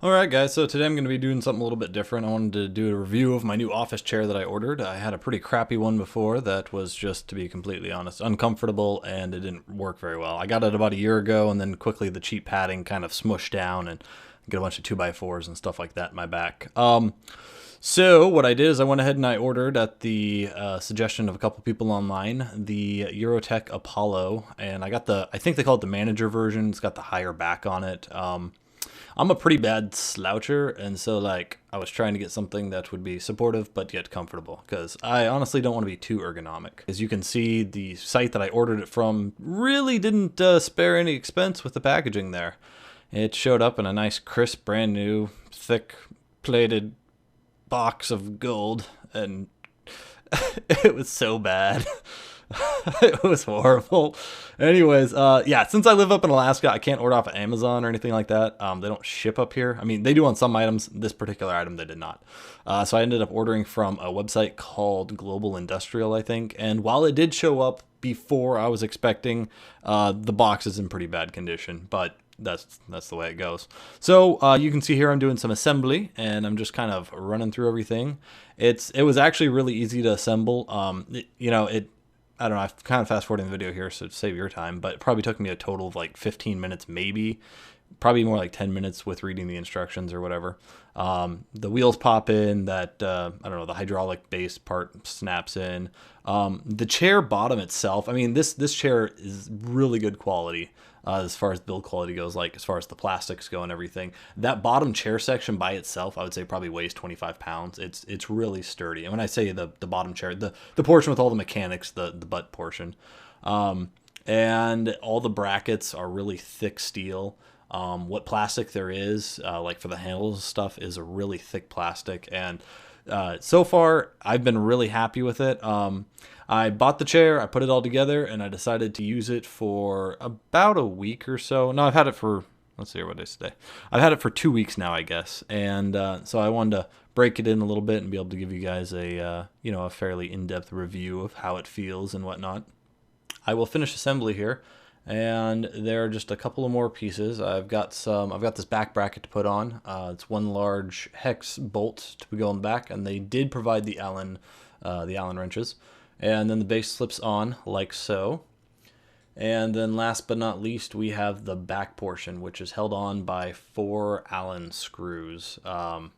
Alright guys, so today I'm going to be doing something a little bit different. I wanted to do a review of my new office chair that I ordered. I had a pretty crappy one before that was, just to be completely honest, uncomfortable, and it didn't work very well. I got it about a year ago, and then quickly the cheap padding kind of smushed down and get a bunch of 2x4s and stuff like that in my back. So what I did is I went ahead and I ordered, at the suggestion of a couple people online, the Eurotech Apollo, and I got I think they call it the manager version. It's got the higher back on it. I'm a pretty bad sloucher, and so like I was trying to get something that would be supportive but yet comfortable, because I honestly don't want to be too ergonomic. As you can see, the site that I ordered it from really didn't spare any expense with the packaging there. It showed up in a nice, crisp, brand new, thick plated box of gold, and it was so bad. It was horrible. Anyways, yeah, since I live up in Alaska, I can't order off of Amazon or anything like that. They don't ship up here. I mean, they do on some items. This particular item, they did not. So I ended up ordering from a website called Global Industrial, I think. And while it did show up before I was expecting, the box is in pretty bad condition, but that's the way it goes. So you can see here I'm doing some assembly, and I'm just kind of running through everything. It was actually really easy to assemble. I don't know, I've kind of fast forwarding the video here so to save your time, but it probably took me a total of like 15 minutes maybe. Probably more like 10 minutes with reading the instructions or whatever. The wheels pop in, that, I don't know, the hydraulic base part snaps in. The chair bottom itself, I mean, this chair is really good quality. As far as build quality goes, like as far as the plastics go and everything. That bottom chair section by itself, I would say probably weighs 25 pounds. It's really sturdy. And when I say the bottom chair, the portion with all the mechanics, the butt portion, and all the brackets are really thick steel. What plastic there is, like for the handles and stuff, is a really thick plastic. And so far, I've been really happy with it. I bought the chair, I put it all together, and I decided to use it for about a week or so. No, I've had it for, let's see what day is today. I've had it for 2 weeks now, I guess. And so I wanted to break it in a little bit and be able to give you guys a fairly in-depth review of how it feels and whatnot. I will finish assembly here, and there are just a couple of more pieces. I've got this back bracket to put on. It's one large hex bolt to go in the back, and they did provide the Allen wrenches. And then the base slips on like so. And then last but not least, we have the back portion, which is held on by 4 Allen screws. And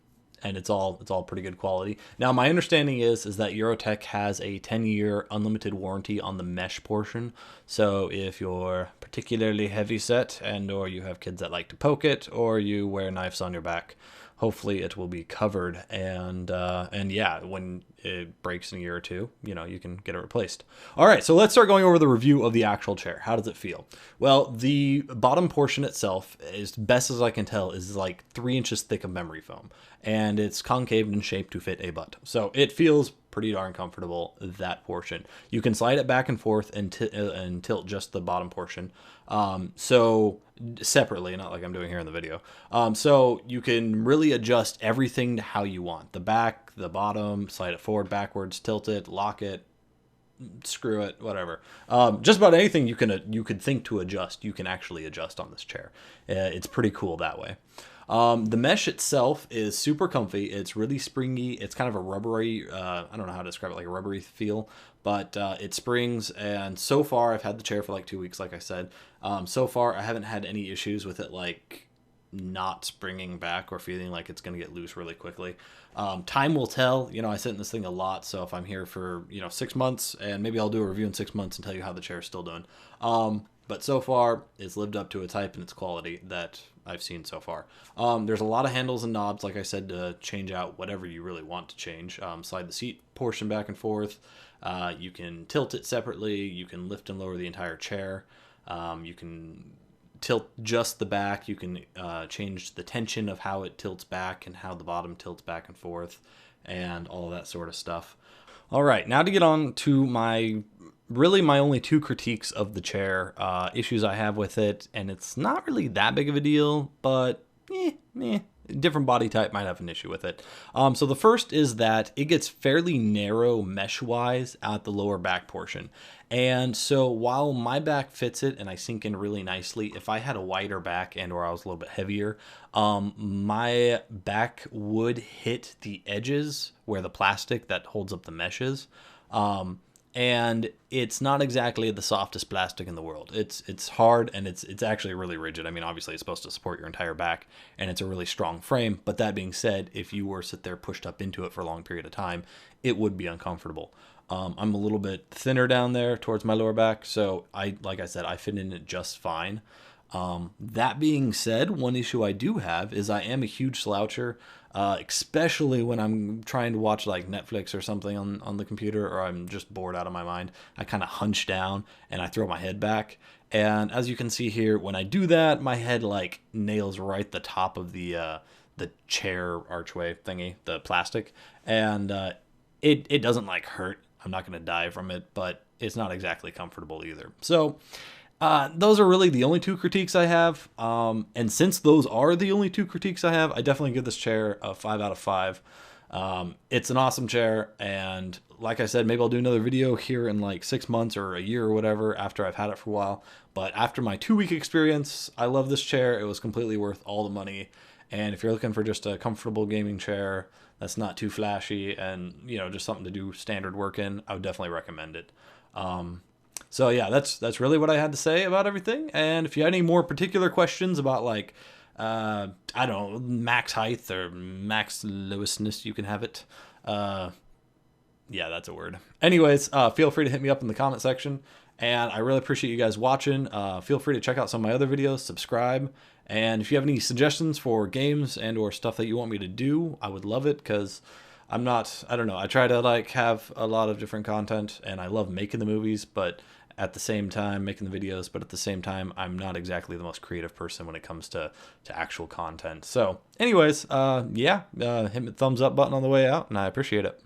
it's all pretty good quality. Now, my understanding is that Eurotech has a 10-year unlimited warranty on the mesh portion. So if you're particularly heavy set, and or you have kids that like to poke it, or you wear knives on your back, hopefully it will be covered. And yeah, when it breaks in a year or two, you can get it replaced. All right, so let's start going over the review of the actual chair. How does it feel? Well, the bottom portion itself, as best as I can tell, is like 3 inches thick of memory foam, and it's concaved in shape to fit a butt. So it feels pretty darn comfortable, that portion. You can slide it back and forth and tilt just the bottom portion. So separately, not like I'm doing here in the video. So you can really adjust everything to how you want. The back, the bottom, slide it forward, backwards, tilt it, lock it, screw it, whatever. Just about anything you could think to adjust, you can actually adjust on this chair. It's pretty cool that way. The mesh itself is super comfy. It's really springy. It's kind of a rubbery, I don't know how to describe it, like a rubbery feel, but it springs. And so far, I've had the chair for like 2 weeks, like I said. So far, I haven't had any issues with it, like not springing back or feeling like it's going to get loose really quickly. Time will tell. I sit in this thing a lot, so if I'm here for 6 months, and maybe I'll do a review in 6 months and tell you how the chair is still doing. But so far, it's lived up to its hype and its quality that I've seen so far. There's a lot of handles and knobs, like I said, to change out whatever you really want to change. Slide the seat portion back and forth. You can tilt it separately. You can lift and lower the entire chair. You can tilt just the back. You can change the tension of how it tilts back and how the bottom tilts back and forth, and all that sort of stuff. All right, now to get on to my only 2 critiques of the chair, issues I have with it, and it's not really that big of a deal, but different body type might have an issue with it. So the first is that it gets fairly narrow mesh-wise at the lower back portion. And so while my back fits it and I sink in really nicely, if I had a wider back and or I was a little bit heavier, my back would hit the edges where the plastic that holds up the mesh is. And it's not exactly the softest plastic in the world. It's hard and it's actually really rigid. I mean, obviously it's supposed to support your entire back and it's a really strong frame. But that being said, if you were sit there pushed up into it for a long period of time, it would be uncomfortable. I'm a little bit thinner down there towards my lower back, so like I said, I fit in it just fine. That being said, one issue I do have is I am a huge sloucher, especially when I'm trying to watch like Netflix or something on the computer, or I'm just bored out of my mind. I kind of hunch down and I throw my head back. And as you can see here, when I do that, my head like nails right the top of the chair archway thingy, the plastic, and it doesn't like hurt. I'm not going to die from it, but it's not exactly comfortable either. So those are really the only two critiques I have. And since those are the only two critiques I have, I definitely give this chair a 5 out of 5. It's an awesome chair. And like I said, maybe I'll do another video here in like 6 months or a year or whatever after I've had it for a while. But after my 2-week experience, I love this chair. It was completely worth all the money. And if you're looking for just a comfortable gaming chair that's not too flashy and, you know, just something to do standard work in, I would definitely recommend it. So yeah, that's really what I had to say about everything. And if you had any more particular questions about like, I don't know, max height or max lowisness, you can have it. Yeah, that's a word. Anyways, feel free to hit me up in the comment section. And I really appreciate you guys watching. Feel free to check out some of my other videos, subscribe. And if you have any suggestions for games and or stuff that you want me to do, I would love it, because I don't know, I try to like have a lot of different content and I love making the movies, but at the same time making the videos, but at the same time, I'm not exactly the most creative person when it comes to actual content. So anyways, yeah, hit the thumbs up button on the way out and I appreciate it.